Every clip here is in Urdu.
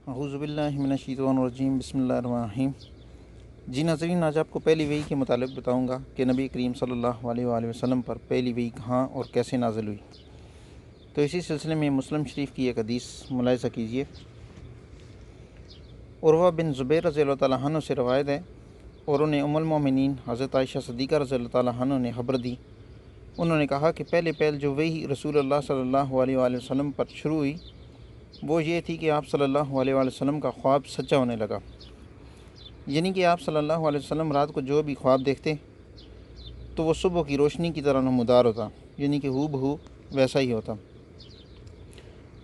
اعوذ باللہ من الشیطان الرجیم بسم اللہ الرحمن الرحیم۔ جی ناظرین، آج آپ کو پہلی وحی کے متعلق بتاؤں گا کہ نبی کریم صلی اللہ علیہ وآلہ وسلم پر پہلی وحی کہاں اور کیسے نازل ہوئی۔ تو اسی سلسلے میں مسلم شریف کی ایک حدیث ملاحظہ کیجیے۔ عروہ بن زبیر رضی اللہ تعالیٰ عنہ سے روایت ہے اور انہیں ام المومنین حضرت عائشہ صدیقہ رضی اللہ تعالیٰ عنہ نے خبر دی۔ انہوں نے کہا کہ پہلے جو وحی رسول اللہ صلی اللہ علیہ وآلہ وسلم پر شروع ہوئی وہ یہ تھی کہ آپ صلی اللہ علیہ وآلہ وسلم کا خواب سچا ہونے لگا، یعنی کہ آپ صلی اللہ علیہ وسلم رات کو جو بھی خواب دیکھتے تو وہ صبح کی روشنی کی طرح نمودار ہوتا، یعنی کہ ہو بہو ویسا ہی ہوتا۔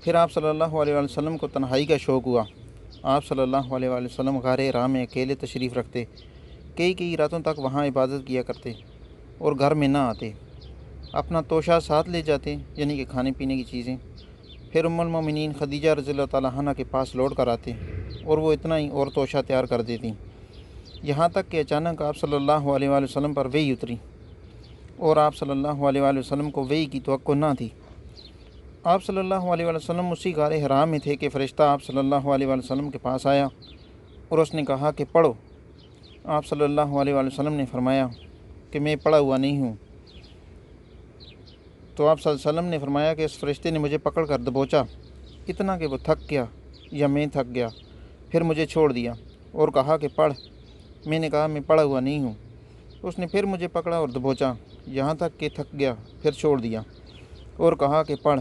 پھر آپ صلی اللہ علیہ وآلہ وسلم کو تنہائی کا شوق ہوا۔ آپ صلی اللہ علیہ وآلہ وسلم غار حرا میں اکیلے تشریف رکھتے، کئی راتوں تک وہاں عبادت کیا کرتے اور گھر میں نہ آتے، اپنا توشہ ساتھ لے جاتے، یعنی کہ کھانے پینے کی چیزیں۔ پھر ام المومنین خدیجہ رضی اللہ تعالیٰ عنہ کے پاس لوٹ کر آتے اور وہ اتنا ہی اور توشہ تیار کر دیتی، یہاں تک کہ اچانک آپ صلی اللہ علیہ وآلہ وسلم پر وحی اتری اور آپ صلی اللہ علیہ وآلہ وسلم کو وحی کی توقع نہ تھی۔ آپ صلی اللہ علیہ وآلہ وسلم اسی غار حرا میں تھے کہ فرشتہ آپ صلی اللہ علیہ وآلہ وسلم کے پاس آیا اور اس نے کہا کہ پڑھو۔ آپ صلی اللہ علیہ وآلہ وسلم نے فرمایا کہ میں پڑھا ہوا نہیں ہوں۔ تو آپ صلی اللہ علیہ وسلم نے فرمایا کہ اس فرشتے نے مجھے پکڑ کر دبوچا، اتنا کہ وہ تھک گیا یا میں تھک گیا، پھر مجھے چھوڑ دیا اور کہا کہ پڑھ۔ میں نے کہا میں پڑھا ہوا نہیں ہوں۔ اس نے پھر مجھے پکڑا اور دبوچا یہاں تک کہ تھک گیا، پھر چھوڑ دیا اور کہا کہ پڑھ۔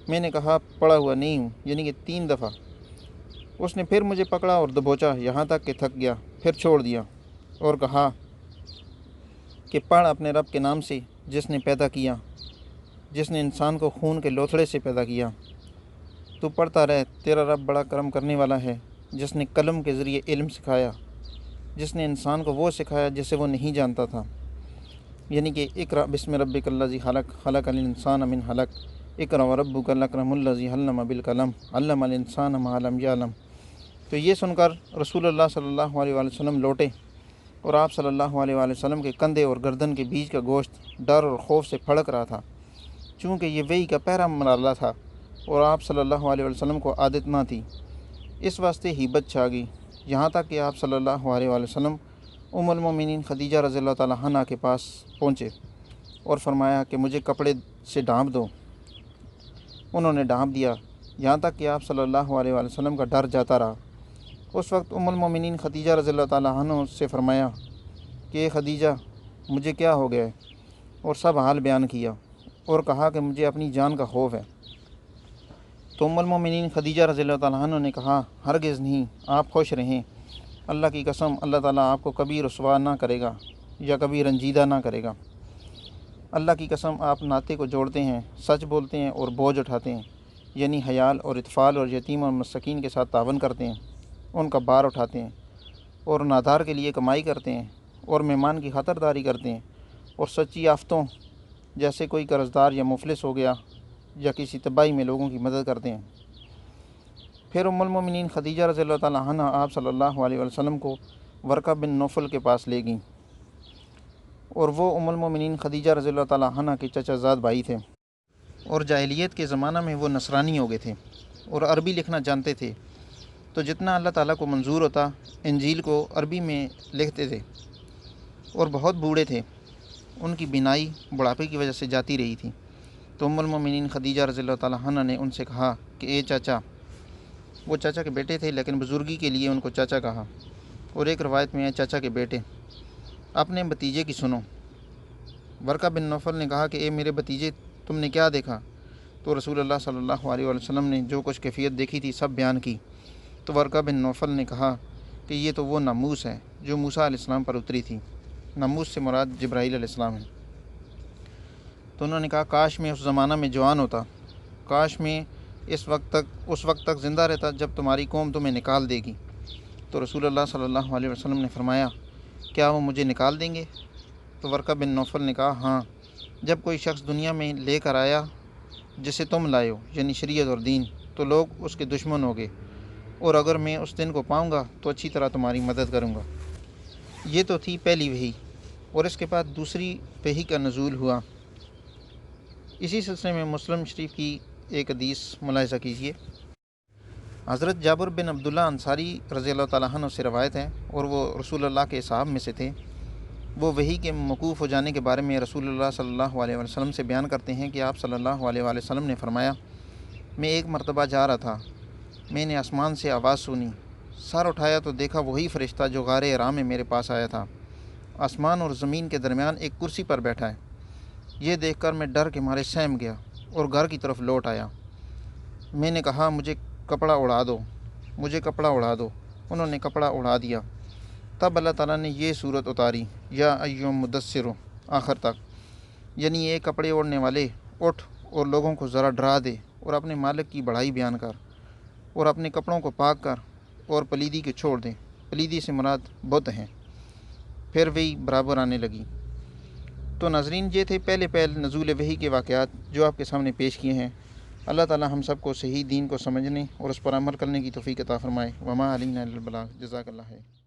میں نے کہا پڑھا ہوا نہیں ہوں، یعنی کہ 3 دفعہ۔ اس نے پھر مجھے پکڑا اور دبوچا یہاں تک کہ تھک گیا، پھر چھوڑ دیا اور کہا کہ پڑھ اپنے رب کے نام سے جس نے پیدا کیا، جس نے انسان کو خون کے لوتھڑے سے پیدا کیا۔ تو پڑھتا رہ، تیرا رب بڑا کرم کرنے والا ہے، جس نے قلم کے ذریعے علم سکھایا، جس نے انسان کو وہ سکھایا جسے وہ نہیں جانتا تھا، یعنی کہ اقرأ بسم ربک الذی خلق، خلق الانسان من علق، اقرأ وربک الاکرم الذی علم بالقلم، علم الانسان ما لم یعلم۔ تو یہ سن کر رسول اللہ صلی اللہ علیہ وآلہ وسلم لوٹے اور آپ صلی اللہ علیہ وآلہ وسلم کے کندھے اور گردن کے بیچ کا گوشت ڈر اور خوف سے پھڑک رہا تھا، چونکہ یہ وحی کا پہلا مرحلہ تھا اور آپ صلی اللہ علیہ وسلم کو عادت نہ تھی، اس واسطے ہیبت چھا گئی، یہاں تک کہ آپ صلی اللہ علیہ وسلم ام المومنین خدیجہ رضی اللہ تعالیٰ عنہ کے پاس پہنچے اور فرمایا کہ مجھے کپڑے سے ڈھانپ دو۔ انہوں نے ڈھانپ دیا، یہاں تک کہ آپ صلی اللہ علیہ وسلم کا ڈر جاتا رہا۔ اس وقت ام المومنین خدیجہ رضی اللہ تعالیٰ عنہ سے فرمایا کہ اے خدیجہ مجھے کیا ہو گیا ہے، اور سب حال بیان کیا اور کہا کہ مجھے اپنی جان کا خوف ہے۔ تو ام المومنین خدیجہ رضی اللہ تعالیٰ عنہ نے کہا ہرگز نہیں، آپ خوش رہیں، اللہ کی قسم اللہ تعالیٰ آپ کو کبھی رسوا نہ کرے گا یا کبھی رنجیدہ نہ کرے گا۔ اللہ کی قسم آپ ناطے کو جوڑتے ہیں، سچ بولتے ہیں اور بوجھ اٹھاتے ہیں، یعنی حیال اور اطفال اور یتیم اور مسکین کے ساتھ تعاون کرتے ہیں، ان کا بار اٹھاتے ہیں اور نادار کے لیے کمائی کرتے ہیں اور مہمان کی خاطرداری کرتے ہیں، اور سچی آفتوں جیسے کوئی قرضدار یا مفلس ہو گیا یا کسی تباہی میں لوگوں کی مدد کرتے ہیں۔ پھر ام المومنین خدیجہ رضی اللہ تعالیٰ عنہ آپ صلی اللہ علیہ وسلم کو ورقہ بن نوفل کے پاس لے گئیں، اور وہ ام المومنین خدیجہ رضی اللہ تعالیٰ عنہ کے چچا زاد بھائی تھے، اور جاہلیت کے زمانہ میں وہ نصرانی ہو گئے تھے اور عربی لکھنا جانتے تھے، تو جتنا اللہ تعالیٰ کو منظور ہوتا انجیل کو عربی میں لکھتے تھے، اور بہت بوڑھے تھے، ان کی بینائی بڑھاپے کی وجہ سے جاتی رہی تھی۔ تو ام المومنین خدیجہ رضی اللہ تعالیٰ عنہ نے ان سے کہا کہ اے چاچا، وہ چاچا کے بیٹے تھے لیکن بزرگی کے لیے ان کو چاچا کہا، اور ایک روایت میں ہے چاچا کے بیٹے، اپنے بھتیجے کی سنو۔ ورقہ بن نوفل نے کہا کہ اے میرے بھتیجے، تم نے کیا دیکھا؟ تو رسول اللہ صلی اللہ علیہ وسلم نے جو کچھ کیفیت دیکھی تھی سب بیان کی۔ تو ورقہ بن نوفل نے کہا کہ یہ تو وہ ناموس ہے جو موسیٰ علیہ السلام پر اتری تھی۔ ناموس سے مراد جبرائیل علیہ السلام ہے۔ تو انہوں نے کہا کاش میں اس زمانہ میں جوان ہوتا، کاش میں اس وقت تک زندہ رہتا جب تمہاری قوم تمہیں نکال دے گی۔ تو رسول اللہ صلی اللہ علیہ وسلم نے فرمایا کیا وہ مجھے نکال دیں گے؟ تو ورقہ بن نوفل نے کہا ہاں، جب کوئی شخص دنیا میں لے کر آیا جسے تم لائے ہو، یعنی شریعت اور دین، تو لوگ اس کے دشمن ہوگے، اور اگر میں اس دن کو پاؤں گا تو اچھی طرح تمہاری مدد کروں گا۔ یہ تو تھی پہلی وحی، اور اس کے بعد دوسری وحی کا نزول ہوا۔ اسی سلسلے میں مسلم شریف کی ایک حدیث ملاحظہ کیجیے۔ حضرت جابر بن عبداللہ انصاری رضی اللہ تعالیٰ عنہ سے روایت ہے، اور وہ رسول اللہ کے صحاب میں سے تھے۔ وہ وحی کے موقوف ہو جانے کے بارے میں رسول اللہ صلی اللہ علیہ وسلم سے بیان کرتے ہیں کہ آپ صلی اللہ علیہ وسلم نے فرمایا، میں ایک مرتبہ جا رہا تھا، میں نے آسمان سے آواز سنی، سر اٹھایا تو دیکھا وہی فرشتہ جو غار حرا میں میرے پاس آیا تھا، آسمان اور زمین کے درمیان ایک کرسی پر بیٹھا ہے۔ یہ دیکھ کر میں ڈر کے مارے سہم گیا اور گھر کی طرف لوٹ آیا۔ میں نے کہا مجھے کپڑا اڑا دو۔ انہوں نے کپڑا اڑا دیا۔ تب اللہ تعالیٰ نے یہ صورت اتاری، یا ایھا مدثر، آخر تک، یعنی اے کپڑے اوڑھنے والے، اٹھ اور لوگوں کو ذرا ڈرا دے اور اپنے مالک کی بڑائی بیان کر، اور اپنے کپڑوں کو پاک کر اور پلیدی کے چھوڑ دیں۔ پلیدی سے مراد بت ہیں۔ پھر وہی برابر آنے لگی۔ تو ناظرین، یہ تھے پہلے نزول وحی کے واقعات جو آپ کے سامنے پیش کیے ہیں۔ اللہ تعالیٰ ہم سب کو صحیح دین کو سمجھنے اور اس پر عمل کرنے کی توفیق عطا فرمائے۔ وما علینا الا البلاغ۔ جزاک اللہ خیر۔